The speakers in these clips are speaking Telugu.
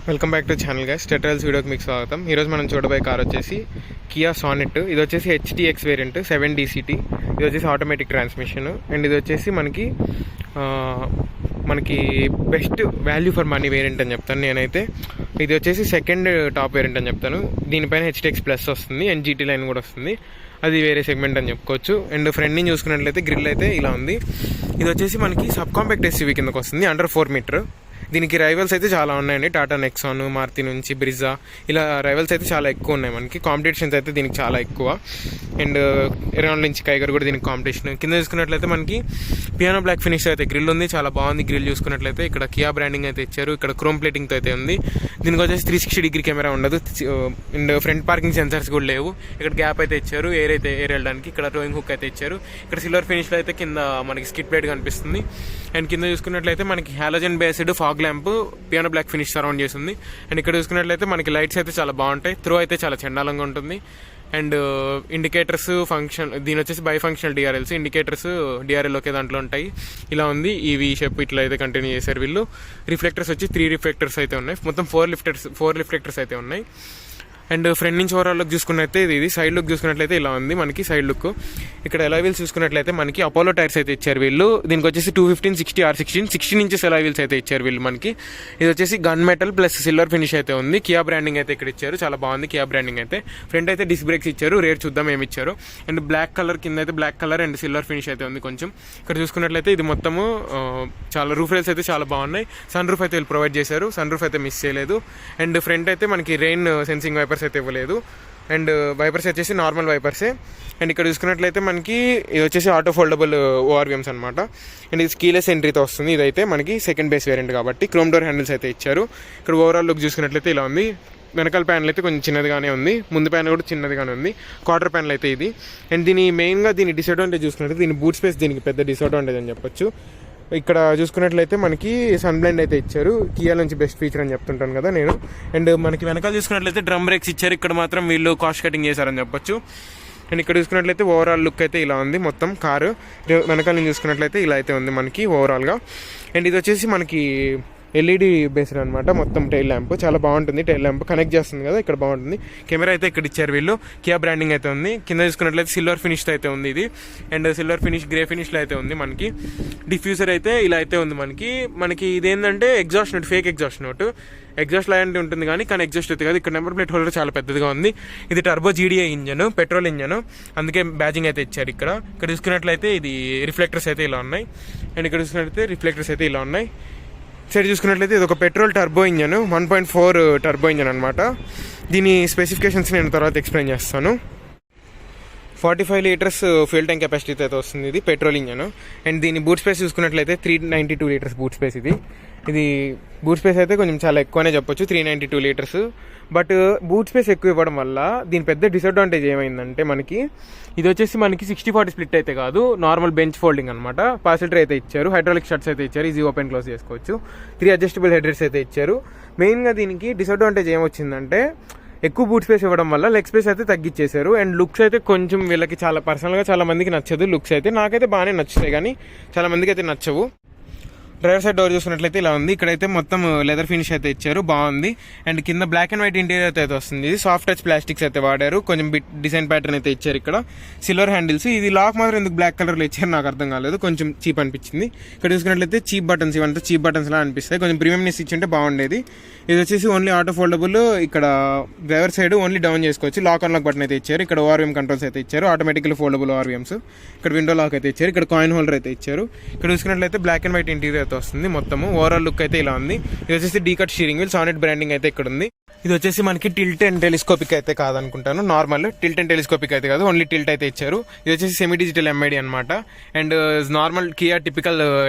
Welcome back to channel guys. టెట్రల్స్ వీడియోకి మీకు స్వాగతం. ఈరోజు మనం చూడబోయే కార్ వచ్చేసి కియా సానెట్. ఇది వచ్చేసి HTX వేరియంట్ 7DCT. ఇది వచ్చేసి ఆటోమేటిక్ ట్రాన్స్మిషన్. అండ్ ఇది వచ్చేసి మనకి best value for money variant అని చెప్తాను నేనైతే. ఇది వచ్చేసి సెకండ్ టాప్ వేరియంట్ అని చెప్తాను. దీనిపైన HTX ప్లస్ వస్తుంది అండ్ GT లైన్ కూడా వస్తుంది. అది వేరే సెగ్మెంట్ అని చెప్పుకోవచ్చు. అండ్ ఫ్రంట్ నుంచి చూసుకున్నట్లయితే గ్రిల్ అయితే ఇలా ఉంది. ఇది వచ్చేసి మనకి సబ్ కాంపాక్ట్ SUV కిందకు వస్తుంది, అండర్ 4 మీటర్. దీనికి రైవల్స్ అయితే చాలా ఉన్నాయండి. టాటా నెక్సాన్, మారుతి నుంచి బ్రిజా, ఇలా రైవల్స్ అయితే చాలా ఎక్కువ ఉన్నాయి. మనకి కాంపిటీషన్స్ అయితే దీనికి చాలా ఎక్కువ. అండ్ ఎరౌండ్ నుంచి కైగర్ కూడా దీనికి కాంపిటీషన్. కింద చూసుకున్నట్లయితే మనకి పియానో బ్లాక్ ఫినిష్ అయితే గ్రిల్ ఉంది, చాలా బాగుంది. గ్రిల్ చూసుకున్నట్లయితే ఇక్కడ కియా బ్రాండింగ్ అయితే ఇచ్చారు. ఇక్కడ క్రోమ్ ప్లేటింగ్తో అయితే ఉంది. దీనికి వచ్చేసి 360 డిగ్రీ కెమెరా ఉండదు. అండ్ ఫ్రంట్ పార్కింగ్ సెన్సర్స్ కూడా లేవు. ఇక్కడ గ్యాప్ అయితే ఇచ్చారు, ఎయిర్ వెళ్ళడానికి. ఇక్కడ టోయింగ్ హుక్ అయితే ఇచ్చారు. ఇక్కడ సిల్వర్ ఫినిష్లో అయితే కింద మనకి స్కిట్ ప్లేట్ కనిపిస్తుంది. అండ్ కింద చూసుకున్నట్లయితే మనకి halogen based fog lamp piano black finish surround చేస్తుంది. అండ్ ఇక్కడ చూసుకున్నట్లయితే మనకి లైట్స్ అయితే చాలా బాగుంటాయి. త్రో అయితే చాలా చండాలంగా ఉంటుంది. అండ్ ఇండికేటర్స్ ఫంక్షన్, దీని వచ్చేసి by functional DRLs. Indicators DRL ఒకే దాంట్లో ఉంటాయి. ఇలా ఉంది. ఈ V షేప్ ఇట్లా అయితే కంటిన్యూ చేశారు వీళ్ళు. రిఫ్లెక్టర్స్ వచ్చి 3 రిఫ్లెక్టర్స్ అయితే ఉన్నాయి. మొత్తం 4 రిఫ్లెక్టర్స్ అయితే ఉన్నాయి. అండ్ ఫ్రంట్ నుంచి ఓవరాల్ లుక్ చూసుకున్నట్లయితే ఇది సైడ్ లుక్ చూసుకున్నట్లయితే ఇలా ఉంది మనకి సైడ్ లుక్. ఇక్కడ ఎలాయ్ వీల్స్ చూసుకున్నట్లయితే మనకి అపోలో టైర్స్ అయితే ఇచ్చారు వీళ్ళు. దీనికి వచ్చేసి 215 60 R16 ఇంచెస్ ఎలాయ్ వీల్స్ అయితే ఇచ్చారు వీళ్ళు మనకి. ఇది వచ్చేసి gun metal plus silver finish అయితే ఉంది. కియా బ్రాండింగ్ అయితే ఇక్కడ ఇచ్చారు, చాలా బాగుంది కియా బ్రాండింగ్ అయితే. ఫ్రంట్ అయితే డిస్క్ బ్రేక్స్ ఇచ్చారు. రేర్ చూద్దాం ఏమి ఇచ్చారు. అండ్ బ్లాక్ కలర్ కింద అయితే black colour and silver finish అయితే ఉంది కొంచెం. ఇక్కడ చూసుకున్నట్లయితే ఇది మొత్తము చాలా రూఫ్ రైల్స్ అయితే చాలా బాగున్నాయి. సన్ రూఫ్ అయితే వీళ్ళు ప్రొవైడ్ చేశారు. సన్ రూఫ్ అయితే మిస్ చేయలేదు. అండ్ ఫ్రంట్ అయితే మనకి రెయిన్ సెన్సింగ్ వైపర్స్ అయితే ఇవ్వలేదు. అండ్ వైపర్స్ వచ్చేసి నార్మల్ వైపర్సే. అండ్ ఇక్కడ చూసుకున్నట్లయితే మనకి ఇది వచ్చేసి ఆటో ఫోల్డబుల్ ORVMs అనమాట. అండ్ ఇది కీలెస్ ఎంట్రీతో వస్తుంది. ఇదైతే మనకి సెకండ్ బేస్ వేరియంట్ కాబట్టి క్రోమ్ డోర్ హ్యాండిల్స్ అయితే ఇచ్చారు. ఇక్కడ ఓవరాల్ లుక్ చూసుకున్నట్లయితే ఇలా ఉంది. వెనకాల ప్యానల్ అయితే కొంచెం చిన్నదిగానే ఉంది, ముందు ప్యానల్ కూడా చిన్నదిగానే ఉంది. క్వార్టర్ ప్యానల్ అయితే ఇది. అండ్ దీని డిసడ్వాంటేజ్ చూసుకున్నట్లయితే దీని బూట్ స్పేస్ దీనికి పెద్ద డిసడ్వాంటేజ్ అని చెప్పొచ్చు. ఇక్కడ చూసుకున్నట్లయితే మనకి సన్ బ్లైండ్ అయితే ఇచ్చారు. కియా నుంచి బెస్ట్ ఫీచర్ అని చెప్తుంటాను కదా నేను. అండ్ మనకి వెనకాల చూసుకున్నట్లయితే డ్రమ్ బ్రేక్స్ ఇచ్చారు. ఇక్కడ మాత్రం వీళ్ళు కాస్ట్ కటింగ్ చేశారని చెప్పొచ్చు. అండ్ ఇక్కడ చూసుకున్నట్లయితే ఓవరాల్ లుక్ అయితే ఇలా ఉంది మొత్తం కారు. వెనకాల నుంచి చూసుకున్నట్లయితే ఇలా అయితే ఉంది మనకి ఓవరాల్గా. అండ్ ఇది వచ్చేసి మనకి LED బేస్డ్ అనమాట. మొత్తం టైల్ ల్యాంప్ చాలా బాగుంటుంది. టైల్ ల్యాంప్ కనెక్ట్ చేస్తుంది కదా, ఇక్కడ బాగుంటుంది. కెమెరా అయితే ఇక్కడ ఇచ్చారు వీళ్ళు. కియా బ్రాండింగ్ అయితే ఉంది. కింద చూసుకున్నట్లయితే సిల్వర్ ఫినిష్ అయితే ఉంది ఇది. అండ్ సిల్వర్ ఫినిష్ గ్రే ఫినిష్లో అయితే ఉంది మనకి. డిఫ్యూజర్ అయితే ఇలా అయితే ఉంది మనకి ఇదేంటంటే exhaust note, fake exhaust note. Exhaust లాంటి ఉంటుంది కానీ ఎగ్జాస్ట్ అయితే కాదు. ఇక్కడ నెంబర్ ప్లేట్ హోల్డర్ చాలా పెద్దదిగా ఉంది. ఇది turbo GDI engine, petrol engine, అందుకే బ్యాజింగ్ అయితే ఇచ్చారు. ఇక్కడ చూసుకున్నట్లయితే ఇది రిఫ్లెక్టర్స్ అయితే ఇలా ఉన్నాయి. అండ్ ఇక్కడ చూసుకున్నట్లయితే రిఫ్లెక్టర్స్ అయితే ఇలా ఉన్నాయి. సైడ్ చూసుకున్నట్లయితే ఇది ఒక petrol turbo engine, 1.4 turbo engine అనమాట. దీని స్పెసిఫికేషన్స్ నేను తర్వాత ఎక్స్ప్లెయిన్ చేస్తాను. 45 లీటర్స్ ఫ్యూల్ ట్యాంక్ కెపాసిటీ అయితే వస్తుంది. ఇది పెట్రోల్ ఇంజన్. అండ్ దీని బూట్ స్పేస్ చూసుకున్నట్లయితే 392 లీటర్స్ బూట్ స్పేస్. ఇది బూట్ స్పేస్ అయితే కొంచెం చాలా ఎక్కువనే చెప్పొచ్చు, 392 లీటర్స్. బట్ బూట్ స్పేస్ ఎక్కువ ఇవ్వడం వల్ల దీని పెద్ద డిసడ్వాంటేజ్ ఏమైందంటే మనకి ఇది వచ్చేసి మనకి 60-40 స్ప్లిట్ అయితే కాదు, నార్మల్ బెంచ్ ఫోల్డింగ్ అనమాట. పాసిటర్ అయితే ఇచ్చారు, హైడ్రాలిక్ షట్స్ అయితే ఇచ్చారు, ఈజీ ఓపెన్ క్లోజ్ చేసుకోవచ్చు. 3 అడ్జస్టబుల్ హెడ్-రెస్ట్స్ అయితే ఇచ్చారు. మెయిన్గా దీనికి డిసడ్వాంటేజ్ ఏమొచ్చిందంటే ఎక్కువ బూట్ స్పేస్ ఇవ్వడం వల్ల లెగ్ స్పేస్ అయితే తగ్గించేశారు. అండ్ లుక్స్ అయితే కొంచెం వీళ్ళకి చాలా పర్సనల్గా చాలా మందికి నచ్చదు లుక్స్ అయితే. నాకైతే బాగానే నచ్చుతాయి కానీ చాలా మందికి అయితే నచ్చవు. డ్రైవర్ సైడ్ డోర్ చూసుకున్నట్లయితే ఇలా ఉంది. ఇక్కడైతే మొత్తం లెదర్ ఫినిష్ అయితే ఇచ్చారు, బాగుంది. అండ్ కింద బ్లాక్ అండ్ వైట్ ఇంటీరియర్ అయితే వస్తుంది. ఇది సాఫ్ట్ టచ్ ప్లాస్టిక్స్ అయితే వాడారు. కొంచెం డిజైన్ ప్యాటర్న్ అయితే ఇచ్చారు. ఇక్కడ సిల్వర్ హ్యాండిల్స్. ఇది లాక్ మాత్రం ఎందుకు బ్లాక్ కలర్లో ఇచ్చారు నాకు అర్థం కాలేదు, కొంచెం చీప్ అనిపించింది. ఇక్కడ చూసుకున్నట్లయితే చీప్ బటన్స్, ఇవంతా చీప్ బటన్స్ లా అనిపిస్తాయి. కొంచెం ప్రీమియంనెస్ ఇచ్చింటే బాగుండేది. ఇది వచ్చేసి ఓన్లీ ఆటో ఫోల్డబుల్. ఇక్కడ డ్రైవర్ సైడ్ ఓన్లీ డౌన్ చేసుకోవచ్చు. లాక్ అన్లాక్ బటన్ అయితే ఇచ్చారు. ఇక్కడ ORVM కంట్రోల్స్ అయితే ఇచ్చారు, ఆటోమేటికల్ ఫోల్డబుల్ ORVMs. ఇక్కడ విండో లాక్ అయితే ఇచ్చారు. ఇక్కడ కాయిన్ హోల్డర్ అయితే ఇచ్చారు. ఇక్కడ చూసుకున్నట్లయితే బ్లాక్ అండ్ వైట్ ఇంటీరియర్ అయితే వస్తుంది మొత్తము. ఓవరాల్ లుక్ అయితే ఇలా ఉంది. ఇది వచ్చేసి డీకట్ స్టీరింగ్ వీల్, సానెట్ బ్రాండింగ్ అయితే ఇక్కడ ఉంది. ఇది వచ్చేసి మనకి టిల్ట్ అండ్ టెలిస్కోపిక్ అయితే కాదనుకుంటాను, నార్మల్ టిల్ట్ అండ్ టెలిస్కోపిక్ అయితే కాదు, ఓన్లీ టిల్ట్ అయితే ఇచ్చారు. ఇది వచ్చేసి సెమీ డిజిటల్ MID అనమాట. And normal Kia typical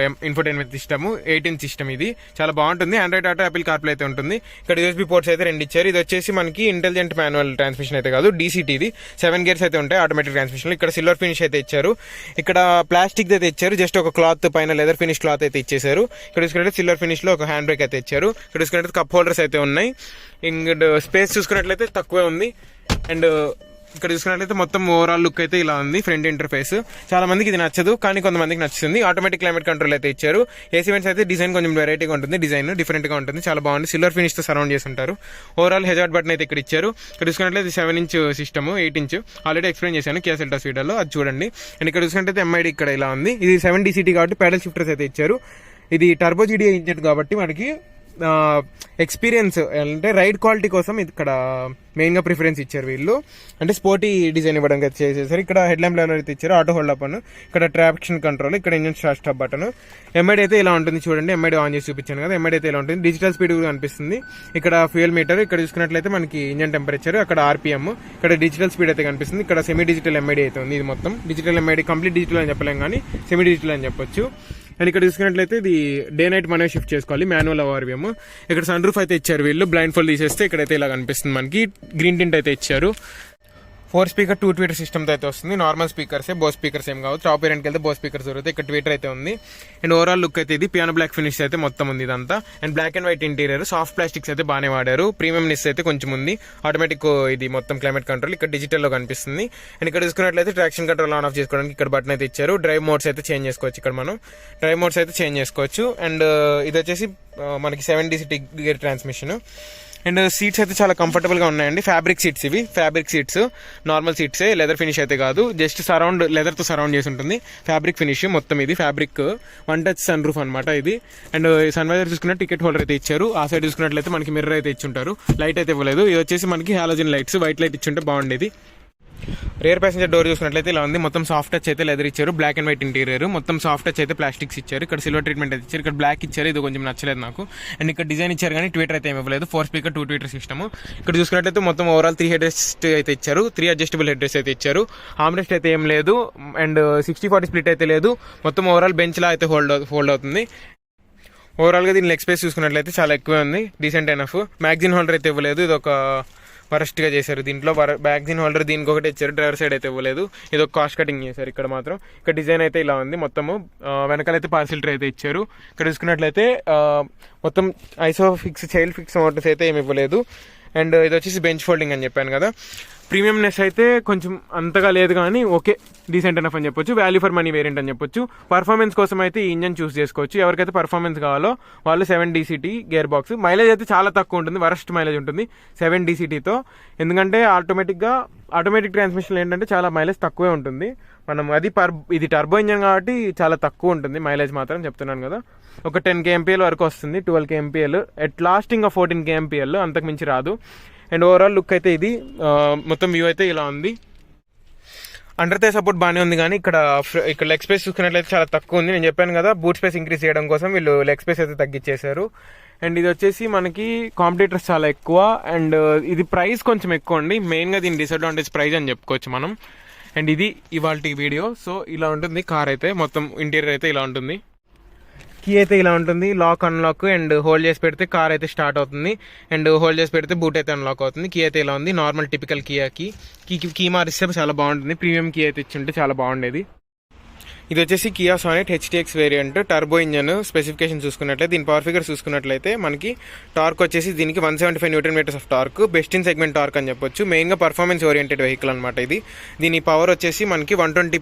infotainment system, 8-inch system. ఇది చాలా బాగుంటుంది. ఆండ్రాయిడ్ ఆటో, యాపిల్ కార్ప్లే అయితే ఉంటుంది. ఇక్కడ USB పోర్ట్స్ అయితే 2 ఇచ్చారు. ఇది వచ్చేసి మనకి ఇంటెలిజెంట్ మాన్యువల్ ట్రాన్స్మిషన్ అయితే కాదు, DCT. ఇది 7 గేర్స్ అయితే ఉంటాయి ఆటోమేటిక్ ట్రాన్స్మిషన్. ఇక్కడ సిల్వర్ ఫినిష్ అయితే ఇచ్చారు. ఇక్కడ ప్లాస్టిక్ అయితే ఇచ్చారు, జస్ట్ ఒక క్లాత్ పైన లెదర్ ఫినిష్ క్లాత్ అయితే ఇచ్చేసారు. ఇక్కడ చూసుకుంటే సిల్వర్ ఫినిష్ లో ఒక హ్యాండ్ బ్రేక్ అయితే ఇచ్చారు. ఇక్కడ చూసుకుంటే కప్ హోల్డర్స్ అయితే ఉన్నాయి. ఇంక స్పేస్ చూసుకున్నట్లయితే తక్కువే ఉంది. అండ్ ఇక్కడ చూసుకున్నట్లయితే మొత్తం ఓవరాల్ లుక్ అయితే ఇలా ఉంది. ఫ్రంట్ ఇంటర్ఫేస్ చాలా మందికి ఇది నచ్చదు, కానీ కొంతమందికి నచ్చుతుంది. ఆటోమేటిక్ క్లైమేట్ కంట్రోల్ అయితే ఇచ్చారు. ఏసీ వెంట్స్ అయితే డిజైన్ కొంచెం వెరైటీగా ఉంటుంది, డిజైన్ డిఫరెంట్ గా ఉంటుంది, చాలా బాగుంది. సిల్వర్ ఫినిష్ తో సరౌండ్ చేసి ఉంటారు. ఓవరాల్ హెజార్డ్ బటన్ అయితే ఇక్కడ ఇచ్చారు. ఇక్కడ చూసుకున్నట్లయితే 7" సిస్టమ్, 8" ఆల్రెడీ ఎక్స్ప్లెయిన్ చేశాను కియా సెల్టాస్ వీడియోలో, అది చూడండి. అండ్ ఇక్కడ చూసుకున్నట్లయితే ఎంఐడి ఇక్కడ ఇలా ఉంది. ఇది 7DCT కాబట్టి ప్యాడల్ షిఫ్టర్స్ అయితే ఇచ్చారు. ఇది టర్బో జీడీఐ ఇంజిన్ కాబట్టి మనకి ఎక్స్పీరియన్స్ అంటే రైడ్ క్వాలిటీ కోసం ఇక్కడ మెయిన్ గా ప్రిఫరెన్స్ ఇచ్చారు వీళ్ళు. అంటే స్పోర్టీ డిజైన్ ఇవ్వడానికి అయితే చేసేసారు. ఇక్కడ హెడ్ ల్యాంప్ లెవెల్ అయితే ఇచ్చారు, ఆటో హోల్డ్ అప్ అని, ఇక్కడ ట్రాక్షన్ కంట్రోల్, ఇక్కడ ఇంజన్ స్టాప్ బటన్. ఎంఐడి అయితే ఇలా ఉంటుంది చూడండి. ఎంఐడి ఆన్ చేసి చూపించాను కదా, ఎంఐడి అయితే ఇలా ఉంటుంది. డిజిటల్ స్పీడ్ కూడా కనిపిస్తుంది. ఇక్కడ ఫ్యూయల్ మీటర్, ఇక్కడ చూసుకున్నట్లయితే మనకి ఇంజన్ టెంపరేచర్, అక్కడ ఆర్పిఎం, ఇక్కడ డిజిటల్ స్పీడ్ అయితే కనిపిస్తుంది. ఇక్కడ సెమీ డిజిటల్ ఎంఐడి అయితే ఉంది. ఇది మొత్తం డిజిటల్ ఎంఐడి, కంప్లీట్ డిజిటల్ అని చెప్పలేం కానీ సెమీ డిజిటల్ అని చెప్పొచ్చు. అండ్ ఇక్కడ చూసుకున్నట్లయితే ఇది డే నైట్ మనమే షిఫ్ట్ చేసుకోవాలి, మాన్యువల్ ఆర్విఎం. ఇక్కడ సన్ రూఫ్ అయితే ఇచ్చారు వీళ్ళు. బ్లైండ్ ఫోల్డ్ తీసేస్తే ఇక్కడైతే ఇలా కనిపిస్తుంది మనకి. గ్రీన్ టింట్ అయితే ఇచ్చారు. 4 స్పీకర్ 2 ట్వీటర్ సిస్టమ్ అయితే వస్తుంది. నార్మల్ స్పీకర్సే, బోస్ స్పీకర్స్ ఏం కావు. టాప్ వేరియంట్కి వెళ్తే బోస్ స్పీకర్స్ దొరుకుతాయి. ఇక్కడ ట్వీటర్ అయితే ఉంది. అండ్ ఓవరాల్ లుక్ అయితే ఇది పియానో బ్లాక్ ఫినిష్ అయితే మొత్తం ఉంది ఇదంతా. And black and white interior, soft plastics అయితే బాగానే వాడారు. ప్రీమియంనెస్ అయితే కొంచెం ఉంది. ఆటోమేటిక్ ఇది మొత్తం క్లైమేట్ కంట్రోల్ ఇక్కడ డిజిటల్ లో కనిపిస్తుంది. అండ్ ఇక్కడ చూసుకున్నట్లయితే ట్రాక్షన్ కంట్రోల్ ఆన్ ఆఫ్ చేసుకోవడానికి ఇక్కడ బటన్ అయితే ఇచ్చారు. డ్రైవ్ మోడ్స్ అయితే చేంజ్ చేసుకోవచ్చు. ఇక్కడ మనం డ్రైవ్ మోడ్స్ అయితే చేంజ్ చేసుకోవచ్చు. అండ్ ఇది వచ్చేసి మనకి 7DCT gear transmission. And seats అయితే చాలా కంఫర్టబుల్ గా ఉన్నాయండి. ఫ్యాబ్రిక్ సీట్స్, ఇవి ఫ్యాబ్రిక్ సీట్స్, నార్మల్ సీట్సే, లెదర్ ఫినిష్ అయితే కాదు. జస్ట్ సరౌండ్ లెదర్ తో సరౌండ్ చేసి ఉంటుంది. ఫ్యాబ్రిక్ ఫినిష్ మొత్తం, ఇది ఫ్యాబ్రిక్ 1 టచ్ సన్ రూఫ్ అనమాట ఇది. అండ్ సన్ వైజర్ చూసుకున్న టికెట్ హోల్డర్ అయితే ఇచ్చారు. ఆ సైడ్ చూసుకున్నట్లయితే మనకి మిర్రర్ అయితే ఇచ్చుంటారు. లైట్ అయితే ఇవ్వలేదు. ఇది వచ్చేసి మనకి హాలోజన్ లైట్స్, వైట్ లైట్ ఇచ్చుంటే బాగుండేది. రియర్ ప్యాసింజర్ డోర్ చూసినట్లయితే ఇలా ఉంది. మొత్తం సాఫ్ట్ టచ్ అయితే లెదర్ ఇచ్చారు. బ్లాక్ అండ్ వైట్ ఇంటీరియర్, మొత్తం సాఫ్ట్ టచ్ అయితే ప్లాస్టిక్స్ ఇచ్చారు. ఇక్కడ సిల్వర్ ట్రీట్మెంట్ అయితే ఇచ్చారు. ఇక్కడ బ్లాక్ ఇచ్చారు, ఇది కొంచెం నచ్చలేదు నాకు. అండ్ ఇక్కడ డిజైన్ ఇచ్చారు కానీ ట్వీటర్ అయితే ఏమి ఇవ్వలేదు. 4 స్పీకర్ 2 ట్వీటర్ సిస్టమ్. ఇక్కడ చూసుకున్నట్లయితే మొత్తం ఓవరాల్ 3 హెడ్ రెస్ట్ అయితే ఇచ్చారు. 3 అడ్జస్టబుల్ హెడ్ రెస్ట్ అయితే ఇచ్చారు. ఆర్మ్ రెస్ట్ అయితే ఏం లేదు. అండ్ 60-40 స్ప్లిట్ అయితే లేదు. మొత్తం ఓవరాల్ బెంచ్ లా అయితే ఫోల్డ్ అవుతుంది. ఓవరాల్ గా దీని లెగ్ స్పేస్ చూసుకున్నట్లయితే చాలా ఎక్కువే ఉంది, డీసెంట్ ఎనఫ్. మ్యాగజిన్ హోల్డర్ అయితే ఇవ్వలేదు, ఇది ఒక వరస్ట్ గా చేశారు. దీంట్లో మ్యాగజిన్ హోల్డర్ దీనికి ఒకటి ఇచ్చారు, డ్రైవర్ సైడ్ అయితే ఇవ్వలేదు. ఇది ఒక కాస్ట్ కటింగ్ చేశారు ఇక్కడ మాత్రం. ఇక్కడ డిజైన్ అయితే ఇలా ఉంది మొత్తము. వెనకాలైతే పార్సిల్ ట్రే అయితే ఇచ్చారు. ఇక్కడ చూసుకున్నట్లయితే మొత్తం ఐసోఫిక్స్, చైల్డ్ ఫిక్స్ మోటార్స్ అయితే ఏమి ఇవ్వలేదు. అండ్ ఇది వచ్చేసి బెంచ్ ఫోల్డింగ్ అని చెప్పాను కదా. ప్రీమియంనెస్ అయితే కొంచెం అంతగా లేదు కానీ ఓకే, డీసెంట్ ఎనఫ్ అని చెప్పొచ్చు. వాల్యూ ఫర్ మనీ వేరియంట్ అని చెప్పొచ్చు. పర్ఫార్మెన్స్ కోసం అయితే ఈ ఇంజన్ చూస్ చేసుకోవచ్చు. ఎవరికైతే పర్ఫార్మెన్స్ కావాలో వాళ్ళు 7DCT గేర్ బాక్స్. మైలేజ్ అయితే చాలా తక్కువ ఉంటుంది, వరస్ట్ మైలేజ్ ఉంటుంది 7DCTతో. ఎందుకంటే ఆటోమేటిక్ ట్రాన్స్మిషన్ ఏంటంటే చాలా మైలేజ్ తక్కువే ఉంటుంది. మనం ఇది టర్బో ఇంజన్ కాబట్టి చాలా తక్కువ ఉంటుంది మైలేజ్ మాత్రం, చెప్తున్నాను కదా. ఒక 10 kmpl వరకు వస్తుంది, 12 kmpl ఎట్ లాస్ట్, ఇంకా 14 kmpl, అంతకు మించి రాదు. అండ్ ఓవరాల్ లుక్ అయితే ఇది మొత్తం వ్యూ అయితే ఇలా ఉంది. అండర్ థై సపోర్ట్ బాగానే ఉంది కానీ ఇక్కడ లెగ్ స్పేస్ చూసుకున్నట్లయితే చాలా తక్కువ ఉంది. నేను చెప్పాను కదా, బూట్ స్పేస్ ఇంక్రీజ్ చేయడం కోసం వీళ్ళు లెగ్ స్పేస్ అయితే తగ్గించేశారు. అండ్ ఇది వచ్చేసి మనకి కాంపిటీటర్స్ చాలా ఎక్కువ. అండ్ ఇది ప్రైస్ కొంచెం ఎక్కువ అండి. మెయిన్గా దీని డిసడ్వాంటేజ్ ప్రైస్ అని చెప్పుకోవచ్చు మనం. అండ్ ఇది ఇవాల్టి వీడియో. సో ఇలా ఉంటుంది కార్ అయితే, మొత్తం ఇంటీరియర్ అయితే ఇలా ఉంటుంది. కీ అయితే ఇలా ఉంటుంది, లాక్ అన్లాక్. అండ్ హోల్డ్ చేసి పెడితే కార్ అయితే స్టార్ట్ అవుతుంది. అండ్ హోల్డ్ చేసి పెడితే బూట్ అయితే అన్లాక్ అవుతుంది. కీ అయితే ఇలా ఉంది, నార్మల్ టిపికల్ కీ మారిస్తే చాలా బాగుంటుంది. ప్రీమియం కీ అయితే ఇచ్చింటే చాలా బాగుండేది. ఇది వచ్చేసి Kia sonnet HTX variant, turbo engine. Specification చూసుకున్నట్లయితే దీని పవర్ ఫిగర్ చూసుకున్నట్లయితే మనకి టార్క్ వచ్చేసి దీనికి 175 Nm of torque, best in segment torque అని చెప్పొచ్చు. మెయిన్గా పర్ఫార్మెన్స్ ఓరియంటెడ్ వెహికల్ అనమాట ఇది. దీని పవర్ వచ్చేసి మనకి 120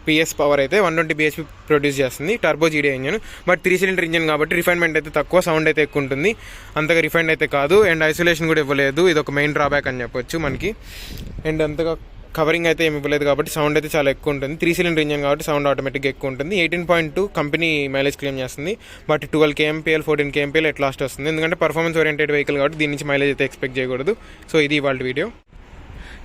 PS పవర్ అయితే 120 bhp ప్రొడ్యూస్ చేస్తుంది. టర్బో జీడీ ఇంజన్, బట్ 3 సిలిండర్ ఇంజన్ కాబట్టి రిఫైన్మెంట్ అయితే తక్కువ, సౌండ్ అయితే ఎక్కువ ఉంటుంది. అంతగా రిఫైండ్ అయితే కాదు. అండ్ ఐసోలేషన్ కూడా ఇవ్వలేదు, ఇది ఒక మెయిన్ డ్రాబ్యాక్ అని చెప్పొచ్చు మనకి. అండ్ అంతగా కవరింగ్ అయితే ఏమి ఇవ్వలేదు కాబట్టి సౌండ్ అయితే చాలా ఎక్కువ ఉంటుంది. 3 సిలిండర్ ఇంజన్ కాబట్టి సౌండ్ ఆటోమేటిక్గా ఎక్కువ ఉంటుంది. 18.2 కంపెనీ మైలేజ్ క్లెయిమ్ చేస్తుంది, but 12 kmpl 14 kmpl at last వస్తుంది. ఎందుకంటే పర్ఫార్మెన్స్ ఓరియంటెడ్ వెహికల్ కాబట్టి దీని నుంచి మైలేజ్ అయితే ఎక్స్పెక్ట్ చేయకూడదు. సో ఇది ఇవాళ video.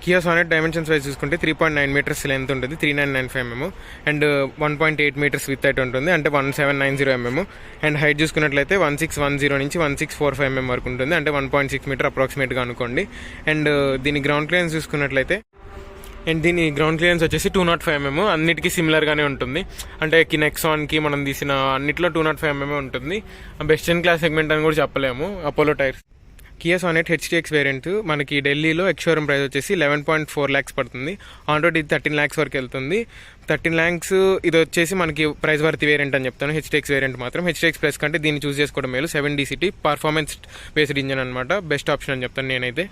Kia sonnet dimensions wise చూసుకుంటే 3.9 meters లెంత్ ఉంటుంది, 3995 mm. And 1.8 meters with height ఉంటుంది, అంటే 1790 mm. అండ్ హైట్ చూసుకున్నట్లయితే 1610 నుంచి 1645 mm వరకు ఉంటుంది, అంటే 1.6 meter అప్రాక్సిమేట్గా అనుకోండి. అండ్ దీని గ్రౌండ్ క్లియరెన్స్ చూసుకున్నట్లయితే వచ్చేసి 205 mm. అన్నిటికీ సిమిలర్గానే ఉంటుంది, అంటే నెక్సాన్కి మనం తీసిన అన్నిట్లో 205 mm ఉంటుంది. బెస్ట్ ఇన్ క్లాస్ సెగ్మెంట్ అని కూడా చెప్పలేము. Apollo tyres. Kia sonnet HTX variant మనకి ఢిల్లీలో ఎక్స్-షోరూమ్ ప్రైస్ వచ్చేసి 11.4 lakhs పడుతుంది. ఆన్ రోడ్ ఇది 13 lakhs వరకు వెళ్తుంది. 13 lakhs ఇది వచ్చేసి మనకి ప్రైస్ వర్త్ వేరియంట్ అని చెప్తాను. HTX వేరియంట్ మాత్రం HTX ప్లస్ కంటే దీన్ని చూస్ చేసుకోవడం మేలు. 7DCT పర్ఫార్మెన్స్ బేస్డ్ ఇంజన్ అనమాట, బెస్ట్ ఆప్షన్ అని చెప్తాను నేనైతే.